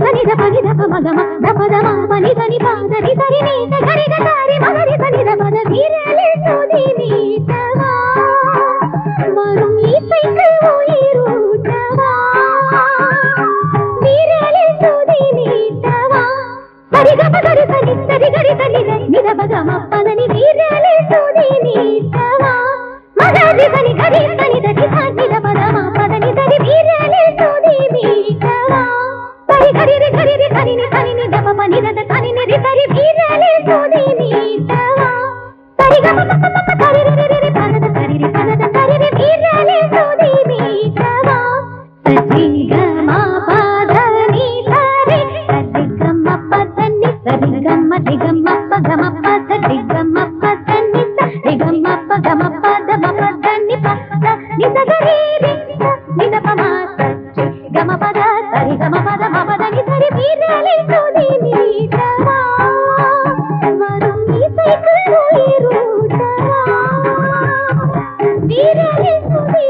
సని ద పని ద ప మగ మ ద ప ద మ పని దని ప దని సరి ని ద గరి ద సారి మ గరి సని ద పద வீரலே சுதி நீட்டவா வரும் இசைக்கு உயிரூட்டவா வீரலே சுதி நீட்டவா சரி க ப கரி சனி சரி கரி சனி த நி த ப க ம ப த நி வீரலே சுதி நீட்டவா மகரி சனி கரி சனி த தி ச நி த ப த ம ப த நி சரி வீரலே சுதி நீட்டவா சரி கரி ரி சனி நி த ப ப நி த த சனி நி ரி சரி வீரலே சுதி நீட்டவா சரி க ப ப ப சரி ரி ரி ப த சரி ரி ப த சரி ரி வீரலே சுதி நீட்டவா சரி க ம ப த நி சரி சரி க ம ப த நி சரி க ம தி க ம ப க ம ப த தி க ம ப த நி சரி க ம ப க ம ப த ம ப த நி ப த நி த க ரி ரி நி த ப ம த க ம ப த சரி க ம ப த ம ப த நி சரி வீரலே சுதி நீட்டவா வரும் இசைக்கு உயிரூட்டவா வீரலே சுதி